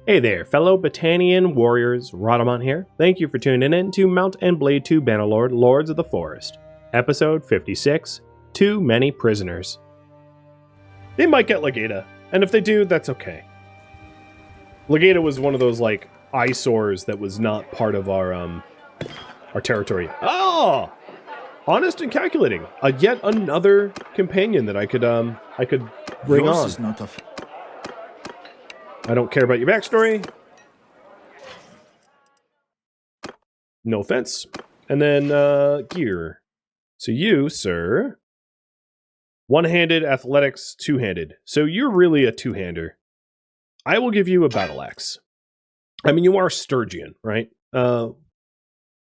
Hey there, fellow Battanian warriors, Rhadamant here. Thank you for tuning in to Mount and Blade 2 Bannerlord, Lords of the Forest. Episode 56, Too Many Prisoners. They might get Legata, and if they do, that's okay. Legata was one of those, like, eyesores that was not part of our territory. Oh! Honest and calculating. Yet another companion that I could bring on. Is not a I don't care about your backstory. No offense. And then, gear. So you, sir, one-handed, athletics, two-handed. So you're really a two-hander. I will give you a battle axe. I mean, you are Sturgian, right?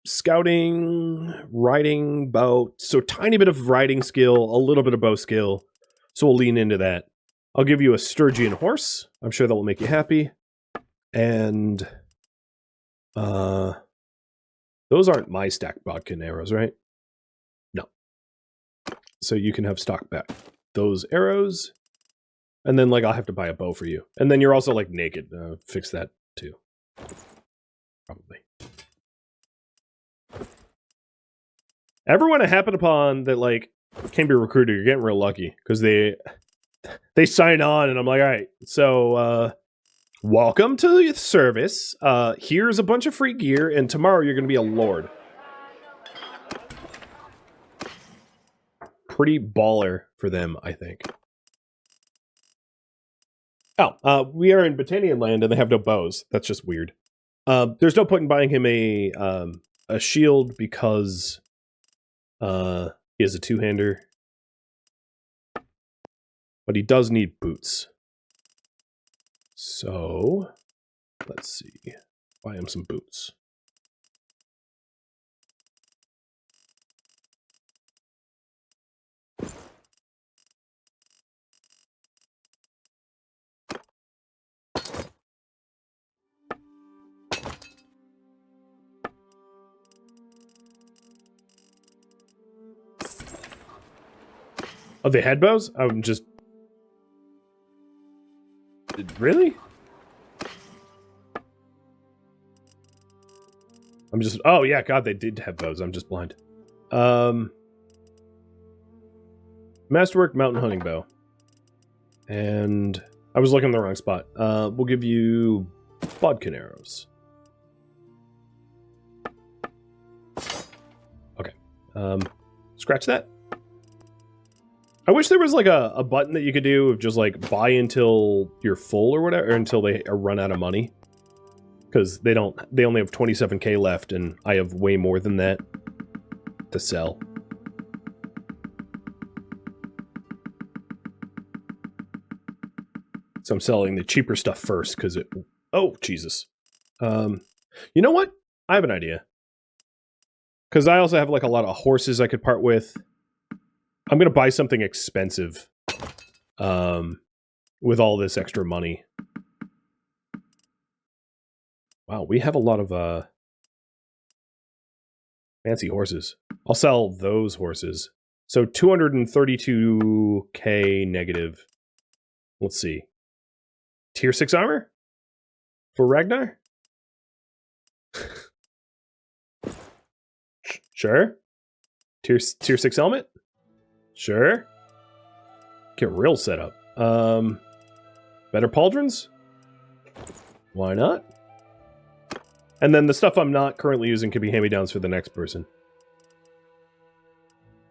Scouting, riding, bow. So tiny bit of riding skill, a little bit of bow skill. So we'll lean into that. I'll give you a Sturgian horse. I'm sure that will make you happy. And those aren't my stack bodkin arrows, right? No. So you can have stock back those arrows. And then, like, I'll have to buy a bow for you. And then you're also, like, naked. Fix that, too. Probably. Everyone I happen upon that, like, can be recruited, you're getting real lucky. Because they sign on, and I'm like, all right, so, welcome to the service. Here's a bunch of free gear, and tomorrow you're going to be a lord. Pretty baller for them, I think. Oh, we are in Battanian land, and they have no bows. That's just weird. There's no point in buying him a shield, because he is a two-hander. But he does need boots. So, let's see. Buy him some boots. Oh, they had bows? I'm just... Really? I'm just... Oh, yeah, God, they did have bows. I'm just blind. Masterwork Mountain Hunting Bow. And I was looking in the wrong spot. We'll give you bodkin arrows. Okay. Scratch that. I wish there was, like, a button that you could do of just, like, buy until you're full or whatever, or until they run out of money. Because they only have 27k left, and I have way more than that to sell. So I'm selling the cheaper stuff first, because it... Oh, Jesus. You know what? I have an idea. Because I also have, like, a lot of horses I could part with. I'm going to buy something expensive with all this extra money. Wow, we have a lot of fancy horses. I'll sell those horses. So 232k negative. Let's see. Tier 6 armor? For Ragnar? Sure. Tier 6 helmet? Sure. Get real set up. Better pauldrons? Why not? And then the stuff I'm not currently using can be hand-me-downs for the next person.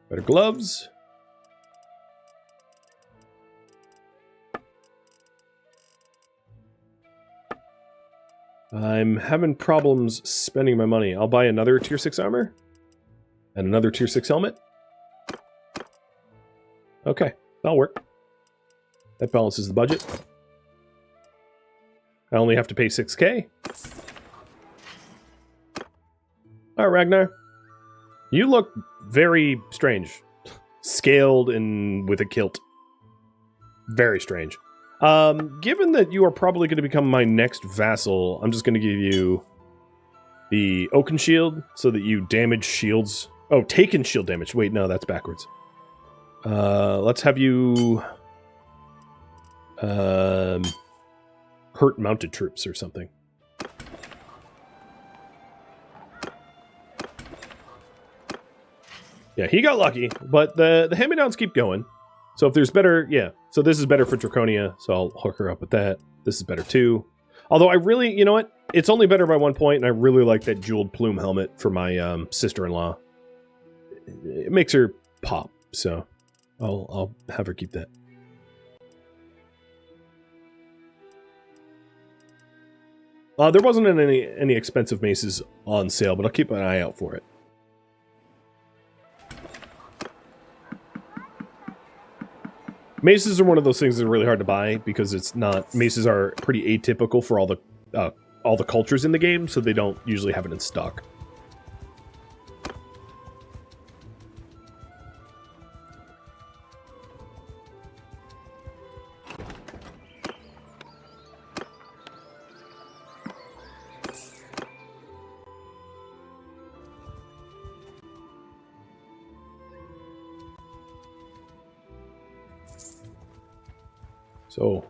Better gloves. I'm having problems spending my money. I'll buy another tier 6 armor. And another tier 6 helmet. Okay, that'll work. That balances the budget. I only have to pay 6k. Alright, Ragnar. You look very strange. Scaled and with a kilt. Very strange. Given that you are probably going to become my next vassal, I'm just going to give you the Oaken Shield so that you damage shields. Oh, taken shield damage. Wait, no, that's backwards. Let's have you hurt mounted troops or something. Yeah, he got lucky, but the hand-me-downs keep going. So if there's better, yeah. So this is better for Draconia, so I'll hook her up with that. This is better too. Although I really, you know what? It's only better by 1 point, and I really like that jeweled plume helmet for my sister-in-law. It makes her pop, so I'll have her keep that. There wasn't any expensive maces on sale, but I'll keep an eye out for it. Maces are one of those things that are really hard to buy because it's not. Maces are pretty atypical for all the cultures in the game, so they don't usually have it in stock. So,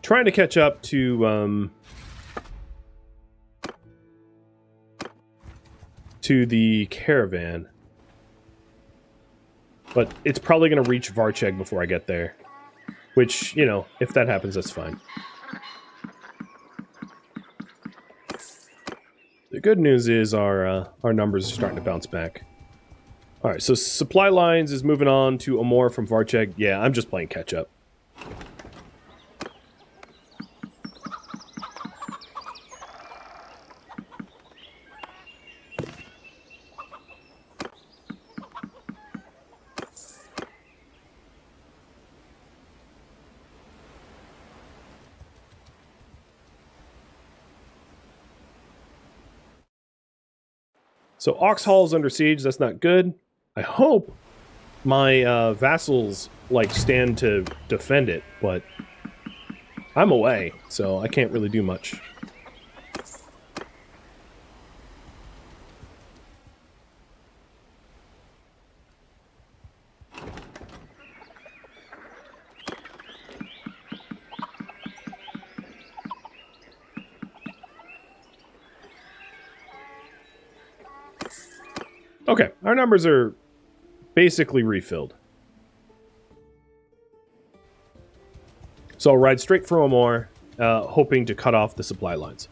trying to catch up to the caravan. But it's probably going to reach Varcheg before I get there. Which, you know, if that happens, that's fine. The good news is our numbers are starting to bounce back. Alright, so supply lines is moving on to Amor from Varcheg. Yeah, I'm just playing catch-up. So Oxhall is under siege. That's not good. I hope my vassals like stand to defend it, but I'm away, so I can't really do much. Okay, our numbers are basically refilled. So I'll ride straight for Amor, hoping to cut off the supply lines.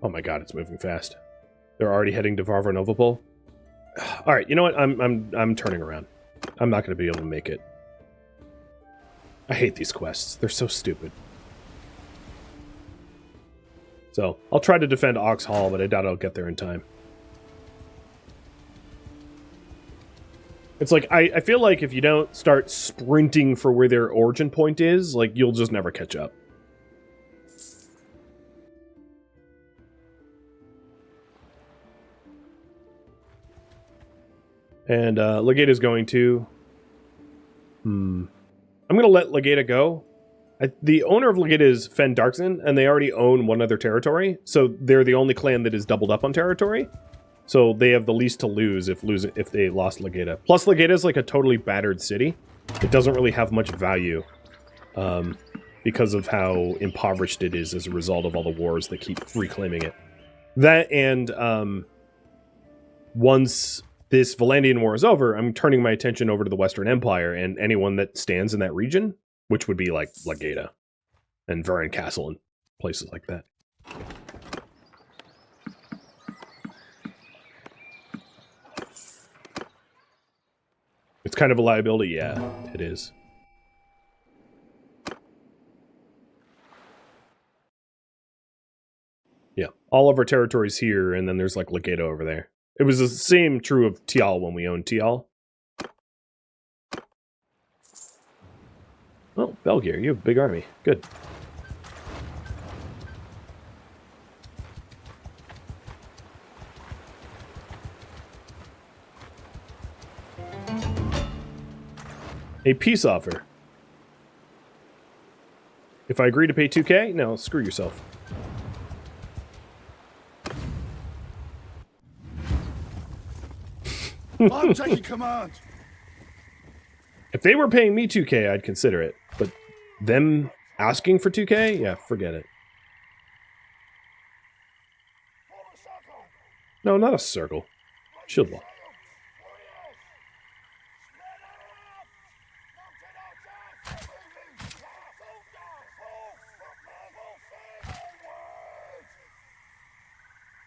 Oh my god, it's moving fast. They're already heading to Varvanovopol. All right, you know what? I'm turning around. I'm not going to be able to make it. I hate these quests. They're so stupid. So, I'll try to defend Oxhall, but I doubt I'll get there in time. It's like, I feel like if you don't start sprinting for where their origin point is, like, you'll just never catch up. And Legata's going to... I'm going to let Legata go. The owner of Legata is Fen Darkson, and they already own one other territory, so they're the only clan that is doubled up on territory. So they have the least to lose if they lost Legata. Plus, Legata is like a totally battered city. It doesn't really have much value because of how impoverished it is as a result of all the wars that keep reclaiming it. That and once this Valandian war is over, I'm turning my attention over to the Western Empire and anyone that stands in that region, which would be like Legata and Varan Castle and places like that. It's kind of a liability, yeah, it is. Yeah, all of our territories here, and then there's like Legata over there. It was the same true of Tial when we owned Tial. Oh, Belgier, you have a big army. Good. A peace offer. If I agree to pay 2K? No, screw yourself. I'm taking command. If they were paying me 2k, I'd consider it. But them asking for 2k? Yeah, forget it. No, not a circle. Shield wall.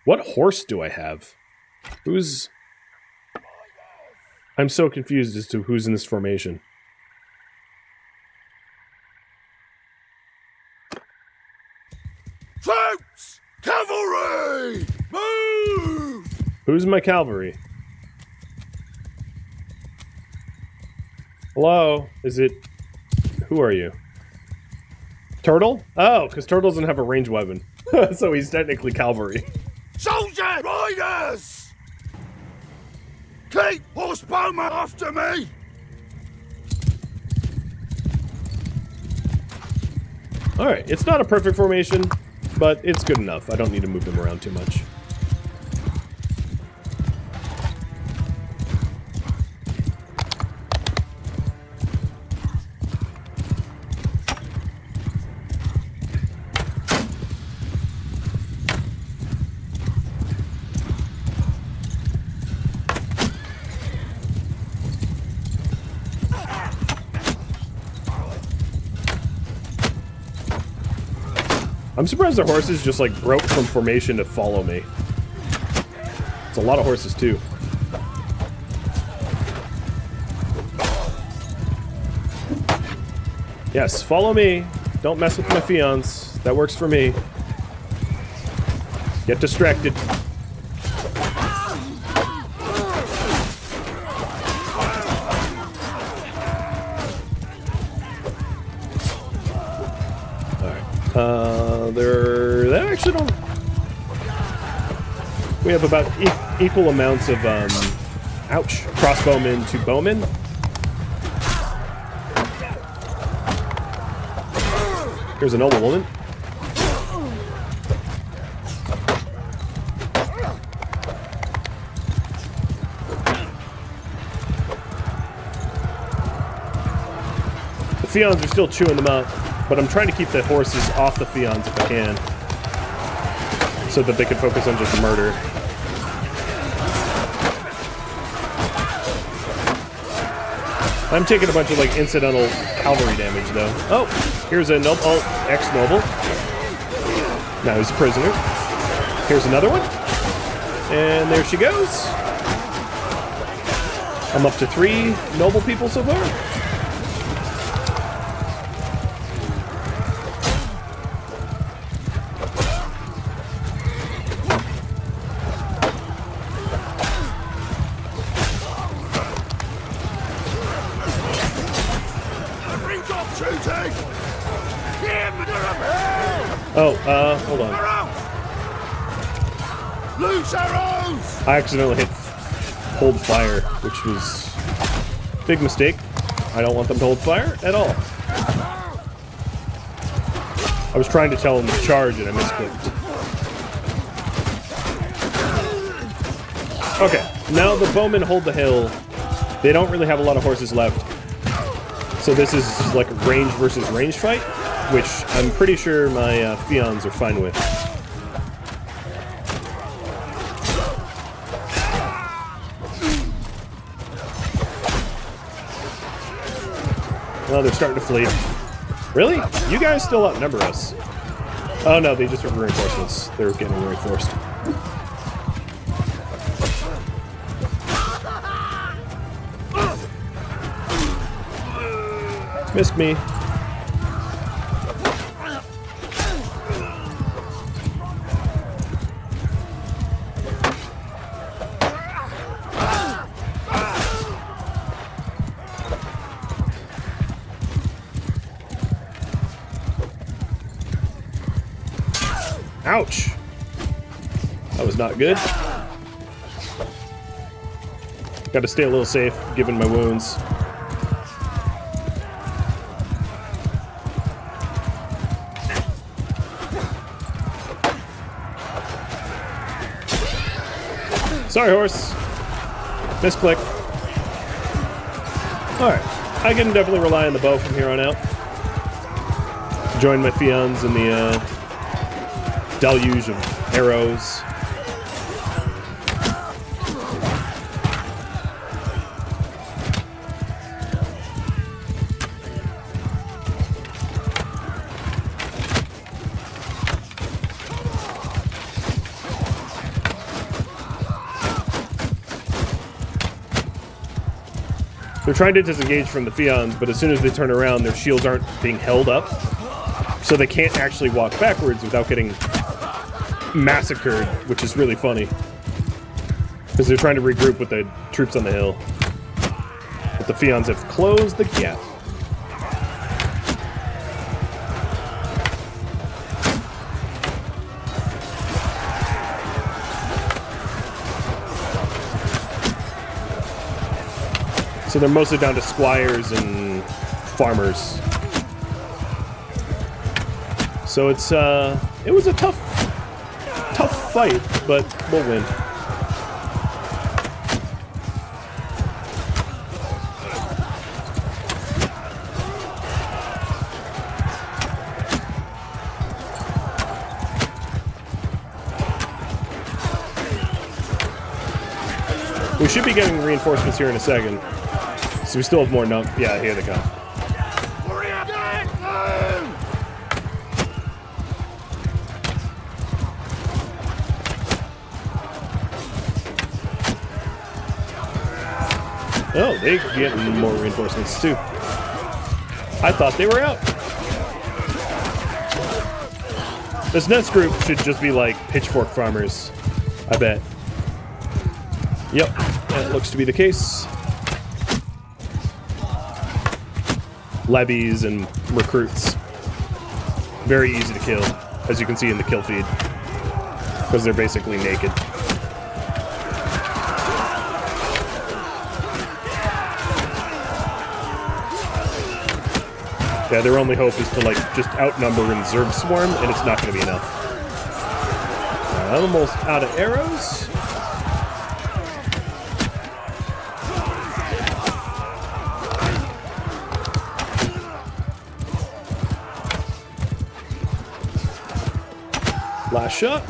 What horse do I have? Who's... I'm so confused as to who's in this formation. Troops! Cavalry! Move! Who's my cavalry? Hello? Is it... Who are you? Turtle? Oh, because Turtle doesn't have a ranged weapon. So he's technically cavalry. Soldier riders! Keep horse bowmen after me! Alright, it's not a perfect formation, but it's good enough. I don't need to move them around too much. I'm surprised the horses just like broke from formation to follow me. It's a lot of horses too. Yes, follow me. Don't mess with my fiance. That works for me. Get distracted. They actually don't... We have about equal amounts of, ouch, crossbowmen to bowmen. Here's a noble woman. The Fions are still chewing them out, but I'm trying to keep the horses off the Fions if I can, so that they can focus on just murder. I'm taking a bunch of like incidental cavalry damage though. Oh, here's a noble, ex-noble. Now he's a prisoner. Here's another one. And there she goes. I'm up to 3 noble people so far. Oh, hold on. Loose arrows! I accidentally hit hold fire, which was a big mistake. I don't want them to hold fire at all. I was trying to tell them to charge and I misclicked. Okay, now the bowmen hold the hill. They don't really have a lot of horses left. So this is like a range versus range fight, which I'm pretty sure my Fions are fine with. Well, they're starting to flee. Really? You guys still outnumber us. Oh no, they just have reinforcements. They're getting reinforced. Missed me. Ouch! That was not good. Got to stay a little safe, given my wounds. Sorry, horse. Misclick. Alright. I can definitely rely on the bow from here on out. Join my Fions in the deluge of arrows. They're trying to disengage from the Fions, but as soon as they turn around, their shields aren't being held up. So they can't actually walk backwards without getting massacred, which is really funny. Because they're trying to regroup with the troops on the hill. But the Fions have closed the gap. So they're mostly down to squires and farmers. So it's it was a tough fight, but we'll win. We should be getting reinforcements here in a second. So we still have more yeah, here they come. Oh, they get more reinforcements too. I thought they were out. This next group should just be like pitchfork farmers, I bet. Yep, that looks to be the case. Levies and recruits. Very easy to kill, as you can see in the kill feed. Because they're basically naked. Yeah, their only hope is to like just outnumber and Zerg swarm, and it's not going to be enough. I'm almost out of arrows. Last shot.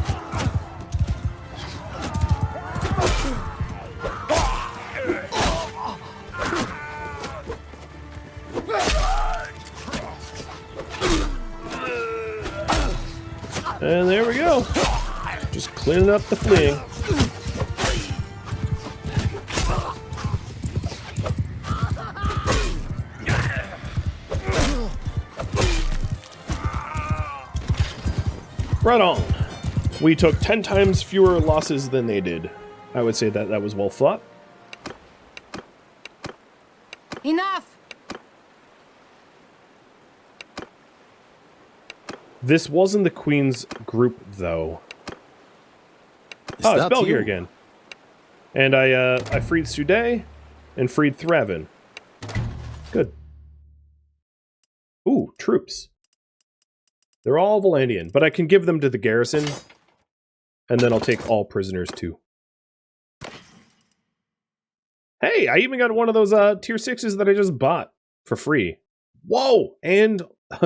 And there we go. Just cleaning up the fleeing. Right on. We took 10 times fewer losses than they did. I would say that was well fought. Enough! This wasn't the Queen's group, though. Oh, it's Belgier again. And I freed Sudet and freed Thraven. Good. Ooh, troops. They're all Valandian, but I can give them to the garrison. And then I'll take all prisoners, too. Hey, I even got one of those tier 6s that I just bought for free. Whoa! And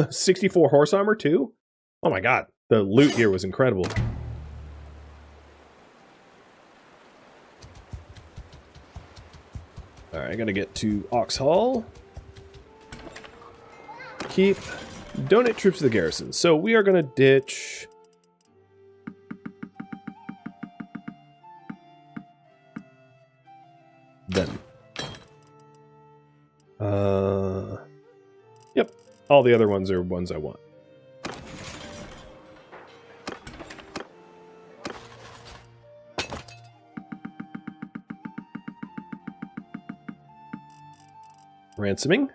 64 horse armor, too? Oh my god, the loot here was incredible. Alright, I gotta get to Oxhall. Keep. Donate troops to the garrison. So we are gonna ditch... them. Yep. All the other ones are ones I want. Ransoming.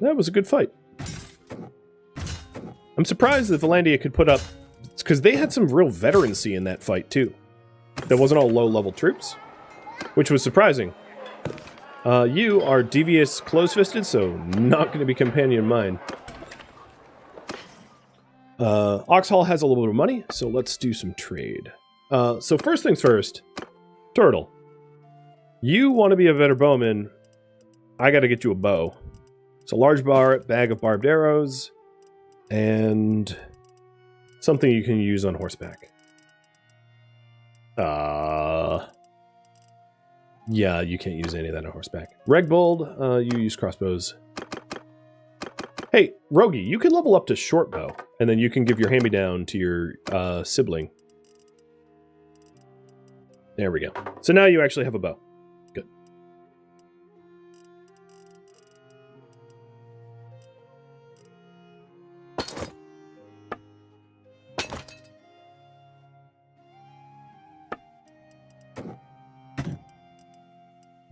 That was a good fight. I'm surprised that Valandia could put up... because they had some real veterancy in that fight, too. That wasn't all low-level troops. Which was surprising. You are devious, close-fisted, so not going to be companion of mine. Oxhall has a little bit of money, so let's do some trade. So first things first, Turtle. You want to be a better bowman, I got to get you a bow. It's a large bag of barbed arrows, and something you can use on horseback. Yeah, you can't use any of that on horseback. Regbold, you use crossbows. Hey, Rogi, you can level up to short bow, and then you can give your hand-me-down to your sibling. There we go. So now you actually have a bow. Good.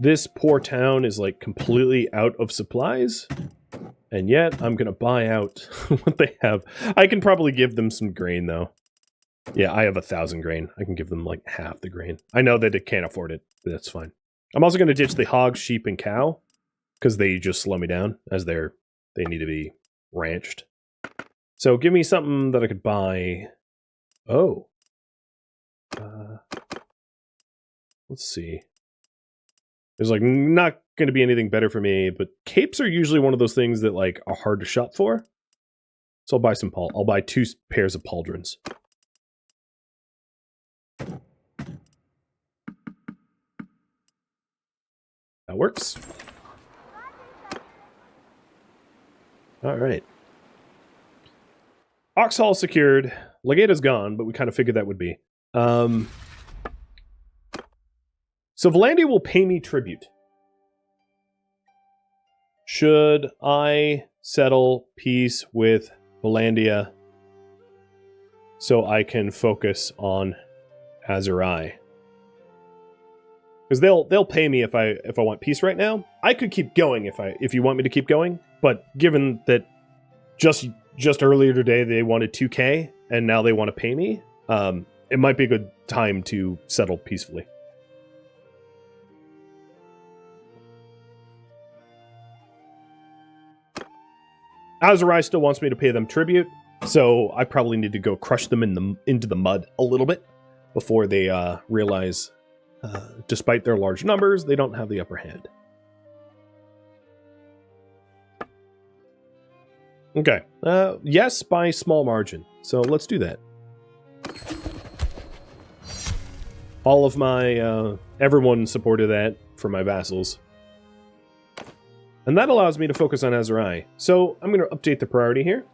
This poor town is like completely out of supplies, and yet I'm gonna buy out what they have. I can probably give them some grain though. Yeah, I have 1,000 grain. I can give them like half the grain. I know that they can't afford it, but that's fine. I'm also gonna ditch the hog, sheep, and cow because they just slow me down as they need to be ranched. So give me something that I could buy. Oh, let's see. There's like not going to be anything better for me, but capes are usually one of those things that like are hard to shop for. So I'll buy some I'll buy 2 pairs of pauldrons. That works. All right. Oxhall secured. Legate's gone, but we kind of figured that would be. So Valandia will pay me tribute. Should I settle peace with Valandia so I can focus on Azurai? Because they'll pay me if I want peace right now. I could keep going if you want me to keep going, but given that just earlier today they wanted 2K and now they want to pay me, it might be a good time to settle peacefully. Azurai still wants me to pay them tribute, so I probably need to go crush them into the mud a little bit before they realize, despite their large numbers, they don't have the upper hand. Okay, yes, by small margin, so let's do that. All of my, everyone supported that for my vassals. And that allows me to focus on Azurai. So I'm going to update the priority here.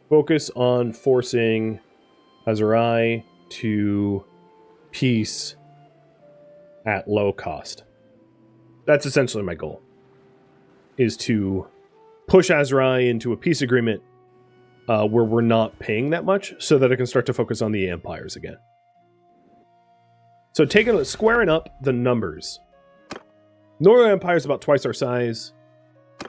Focus on forcing Azurai to peace at low cost. That's essentially my goal. Is to push Azurai into a peace agreement where we're not paying that much so that I can start to focus on the empires again. So squaring up the numbers. Northern Empire is about twice our size.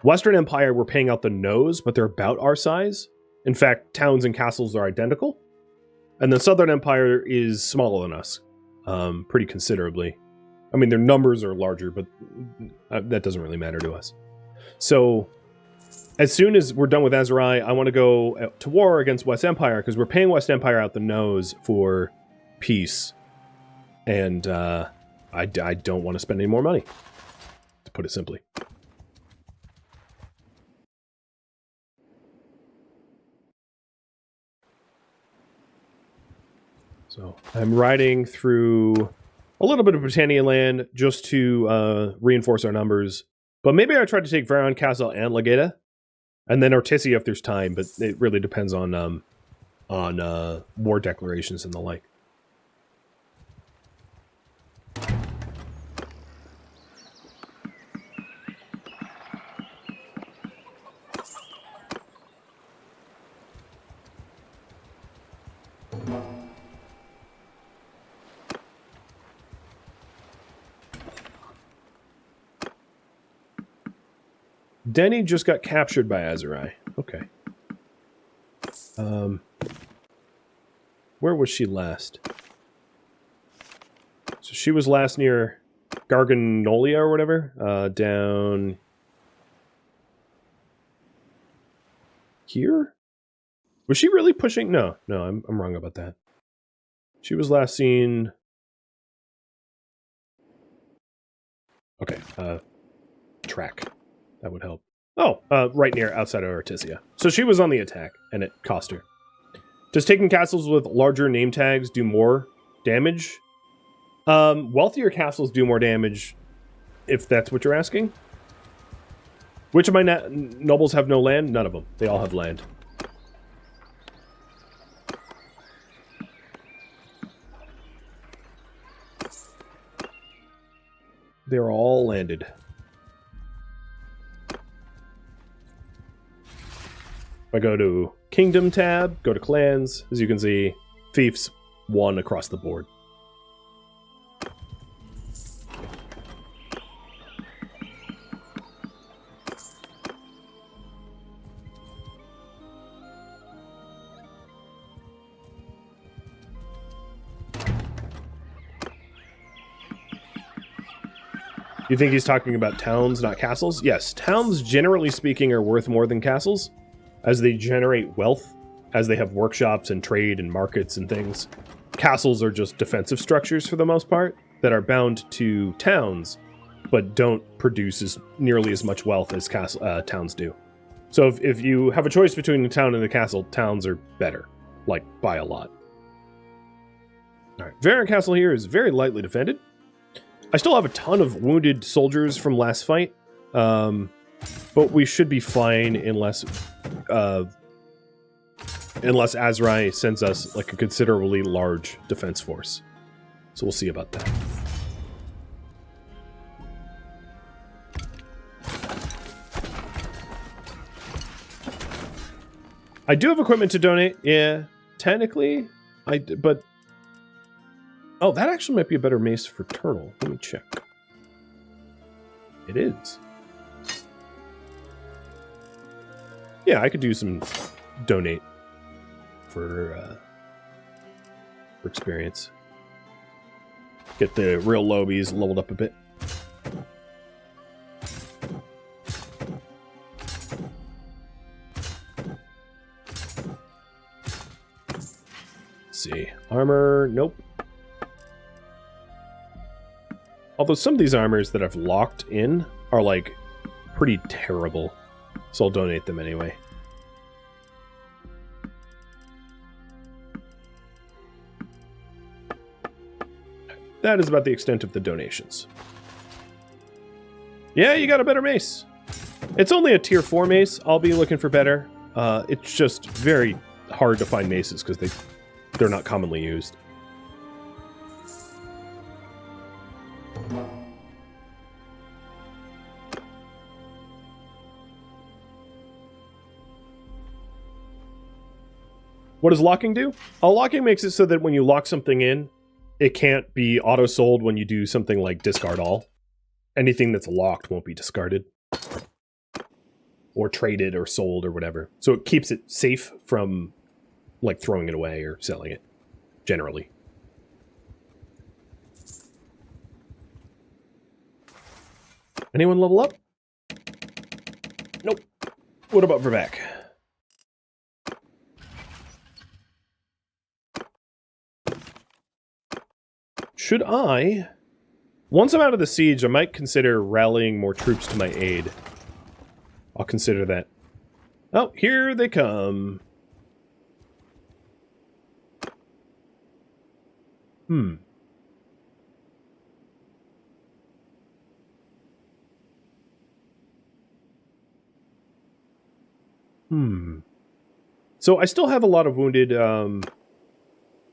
Western Empire, we're paying out the nose, but they're about our size. In fact, towns and castles are identical. And the Southern Empire is smaller than us, pretty considerably. I mean, their numbers are larger, but that doesn't really matter to us. So, as soon as we're done with Azurai, I want to go to war against West Empire, because we're paying West Empire out the nose for peace. And I don't want to spend any more money. Put it simply. So I'm riding through a little bit of Battanian land just to reinforce our numbers. But maybe I try to take Varon Castle and Legata, and then Ortisia if there's time. But it really depends on war declarations and the like. Denny just got captured by Azurai. Okay. Where was she last? So she was last near Garganolia or whatever. Down here? Was she really pushing? No, I'm wrong about that. She was last seen... Okay, track. That would help. Oh, right near outside of Artisia. So she was on the attack, and it cost her. Does taking castles with larger name tags do more damage? Wealthier castles do more damage, if that's what you're asking. Which of my nobles have no land? None of them. They all have land. They're all landed. If I go to Kingdom tab, go to Clans, as you can see, Fiefs won across the board. You think he's talking about towns, not castles? Yes, towns, generally speaking, are worth more than castles, as they generate wealth, as they have workshops and trade and markets and things. Castles are just defensive structures for the most part, that are bound to towns, but don't produce nearly as much wealth as towns do. So if you have a choice between a town and a castle, towns are better, like by a lot. Alright, Varan Castle here is very lightly defended. I still have a ton of wounded soldiers from last fight, but we should be fine unless Azrai sends us like a considerably large defense force. So we'll see about that. I do have equipment to donate. Yeah, technically, but. Oh, that actually might be a better mace for Turtle. Let me check. It is. Yeah, I could do some donate for experience. Get the real lobies leveled up a bit. Let's see. Armor, nope. Although some of these armors that I've locked in are, like, pretty terrible. So I'll donate them anyway. That is about the extent of the donations. Yeah, you got a better mace. It's only a tier 4 mace. I'll be looking for better. It's just very hard to find maces because they're not commonly used. What does locking do? Locking makes it so that when you lock something in, it can't be auto-sold when you do something like discard all. Anything that's locked won't be discarded. Or traded or sold or whatever. So it keeps it safe from, like, throwing it away or selling it, generally. Anyone level up? Nope. What about Vervac? Should I... Once I'm out of the siege, I might consider rallying more troops to my aid. I'll consider that. Oh, here they come. So I still have a lot of wounded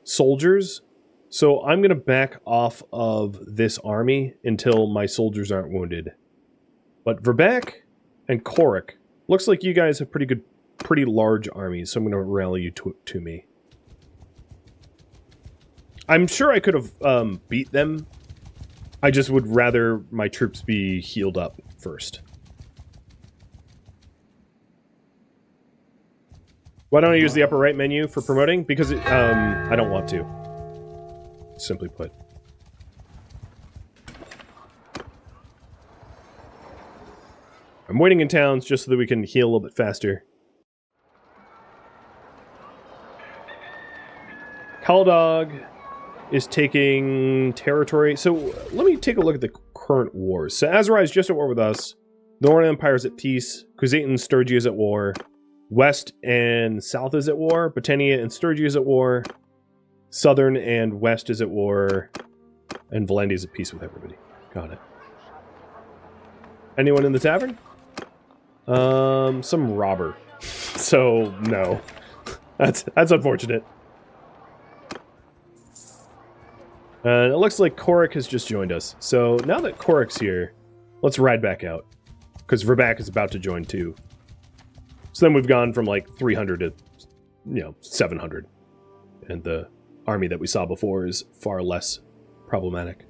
soldiers. So I'm going to back off of this army until my soldiers aren't wounded. But Verbac and Korik, looks like you guys have pretty large armies, so I'm going to rally you to me. I'm sure I could have beat them. I just would rather my troops be healed up first. Why don't I use the upper right menu for promoting? Because I don't want to. Simply put. I'm waiting in towns just so that we can heal a little bit faster. Calradia is taking territory. So let me take a look at the current wars. So Azerai is just at war with us. The Northern Empire is at peace. Crusade and Sturgia is at war. West and South is at war. Battania and Sturgia is at war. Southern and West is at war. And Valandia is at peace with everybody. Got it. Anyone in the tavern? Some robber. So, no. That's unfortunate. And it looks like Korik has just joined us. So now that Korik's here, let's ride back out. Because Verbak is about to join too. So then we've gone from like 300 to, 700. And the army that we saw before is far less problematic.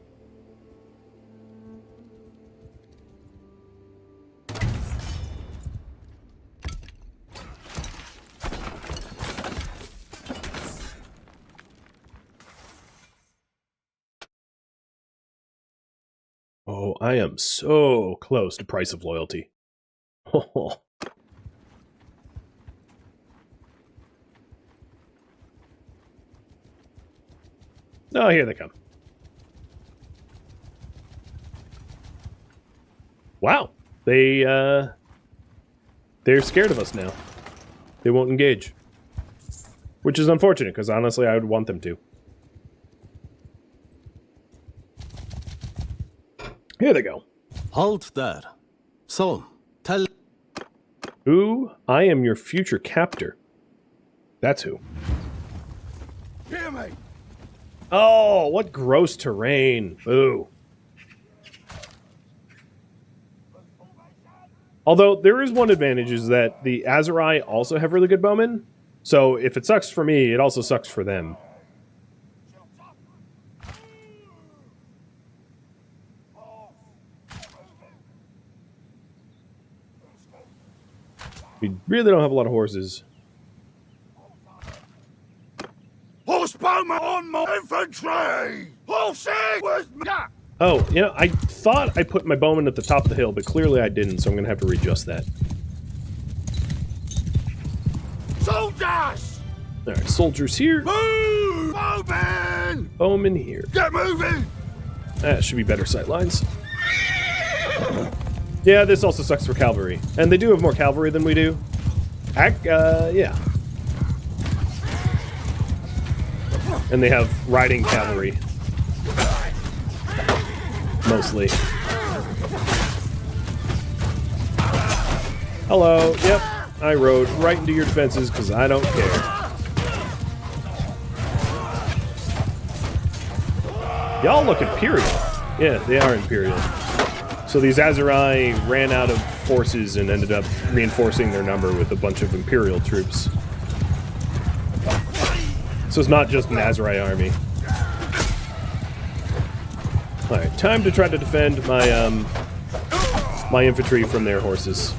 Oh, I am so close to price of loyalty. Oh. Oh, here they come. Wow. They're scared of us now. They won't engage. Which is unfortunate, because honestly I would want them to. Here they go. Halt there. So, tell... Ooh, I am your future captor. That's who. Hear me! Oh, what gross terrain. Ooh. Although, there is one advantage, is that the Azerai also have really good bowmen. So, if it sucks for me, it also sucks for them. We really don't have a lot of horses. Horsebowmen on my infantry! Horses with me! Oh, I thought I put my bowman at the top of the hill, but clearly I didn't, so I'm going to have to readjust that. Soldiers! Alright, soldiers here. Move! Bowmen! Bowman here. Get moving! That should be better sight lines. Yeah, this also sucks for cavalry. And they do have more cavalry than we do. Yeah. And they have riding cavalry. Mostly. Hello. Yep. I rode right into your defenses because I don't care. Y'all look Imperial. Yeah, they are Imperial. So these Azerai ran out of forces and ended up reinforcing their number with a bunch of Imperial troops. So it's not just an Azerai army. Alright, time to try to defend my my infantry from their horses.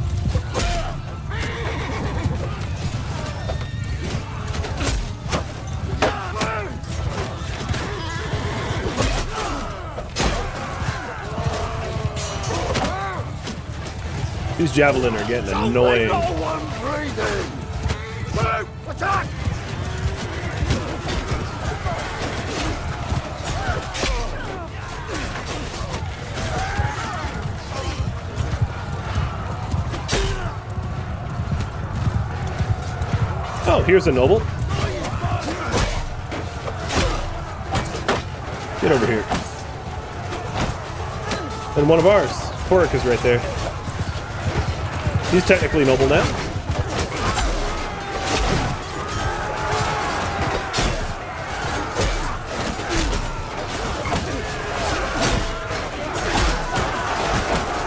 These javelin are getting annoying. No one breathing! Move! Attack! Oh, here's a noble. Get over here. And one of ours. Korik is right there. He's technically noble now.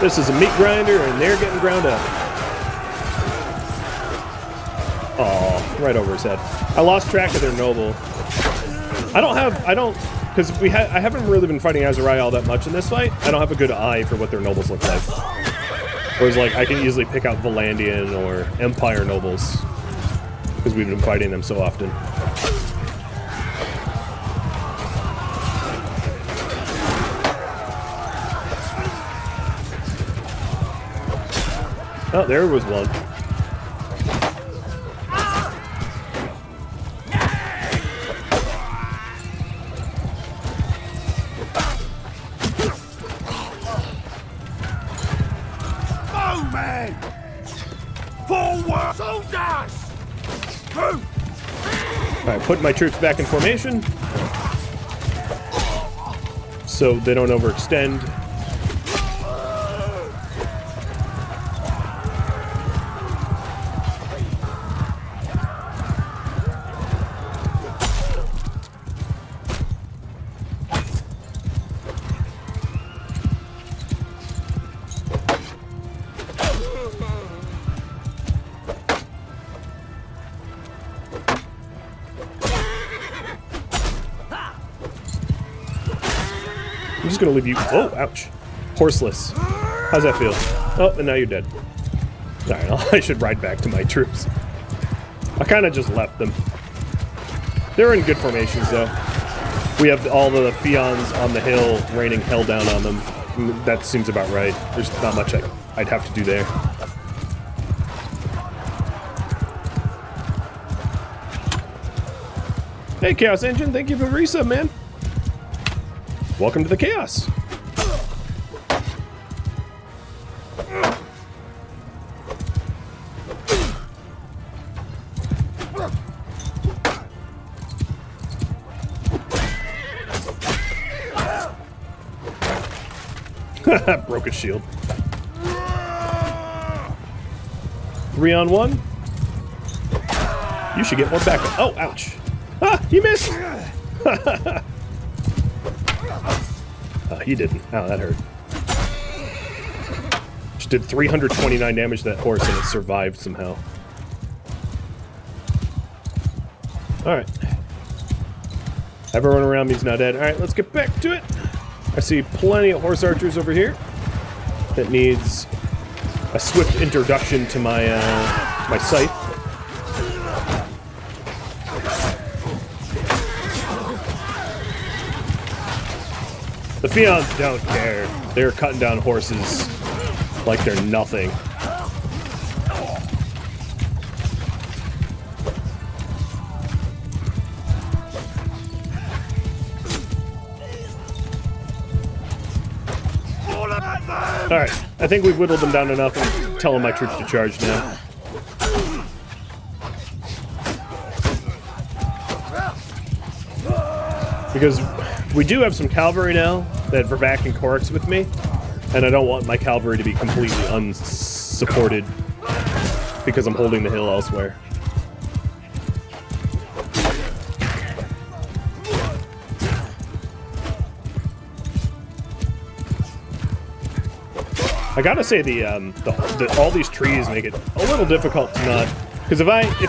This is a meat grinder, and they're getting ground up. Oh, right over his head. I lost track of their noble. Because I haven't really been fighting Azerai all that much in this fight. I don't have a good eye for what their nobles look like. Whereas, like, I can easily pick out Valandian or Empire nobles. Because we've been fighting them so often. Oh, there was one. Bowman! Forward! Soldiers! Move! Alright, put my troops back in formation. So they don't overextend. I'm just gonna leave you. Oh, ouch. Horseless. How's that feel? Oh, and now you're dead. Alright, I should ride back to my troops. I kind of just left them. They're in good formations, though. We have all the Fions on the hill raining hell down on them. That seems about right. There's not much I'd have to do there. Hey, Chaos Engine, thank you for the resub, man. Welcome to the chaos. Broke his shield. 3 on 1. You should get more backup. Oh, ouch. Ah, he missed. He didn't. Oh, that hurt. Just did 329 damage to that horse and it survived somehow. Alright. Everyone around me is now dead. Alright, let's get back to it. I see plenty of horse archers over here. That needs a swift introduction to my, my scythe. The Fions don't care. They're cutting down horses like they're nothing. Alright, I think we've whittled them down enough. I'm telling my troops to charge now. Because we do have some cavalry now that Vervac and Corix with me, and I don't want my cavalry to be completely unsupported because I'm holding the hill elsewhere. I gotta say all these trees make it a little difficult to not, because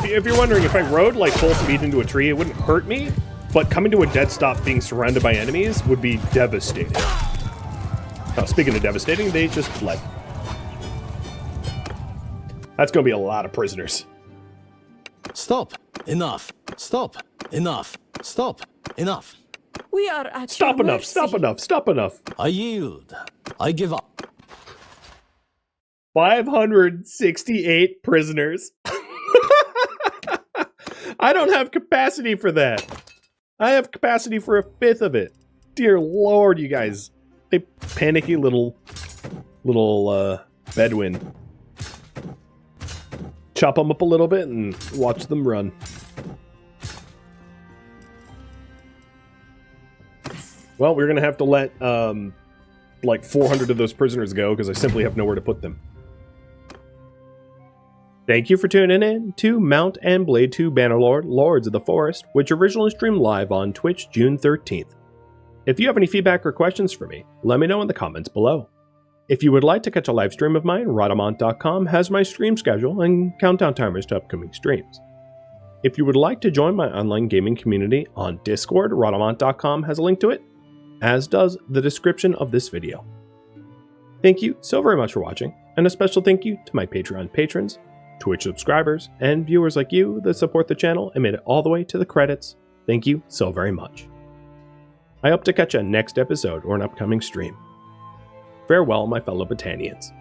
if you're wondering, if I rode like full speed into a tree, it wouldn't hurt me. But coming to a dead stop being surrounded by enemies would be devastating. Oh, speaking of devastating, they just fled. That's going to be a lot of prisoners. Stop. Enough. Stop. Enough. Stop. Enough. We are at Stop your enough. mercy. Stop enough. Stop enough. I yield. I give up. 568 prisoners. I don't have capacity for that. I have capacity for a fifth of it. Dear Lord, you guys. A panicky little Bedouin. Chop them up a little bit and watch them run. Well, we're gonna have to let like 400 of those prisoners go because I simply have nowhere to put them. Thank you for tuning in to Mount and Blade 2 Bannerlord, Lords of the Forest, which originally streamed live on Twitch June 13th. If you have any feedback or questions for me, let me know in the comments below. If you would like to catch a live stream of mine, Rhadamant.com has my stream schedule and countdown timers to upcoming streams. If you would like to join my online gaming community on Discord, Rhadamant.com has a link to it, as does the description of this video. Thank you so very much for watching, and a special thank you to my Patreon patrons, Twitch subscribers, and viewers like you that support the channel and made it all the way to the credits. Thank you so very much. I hope to catch you next episode or an upcoming stream. Farewell, my fellow Battanians.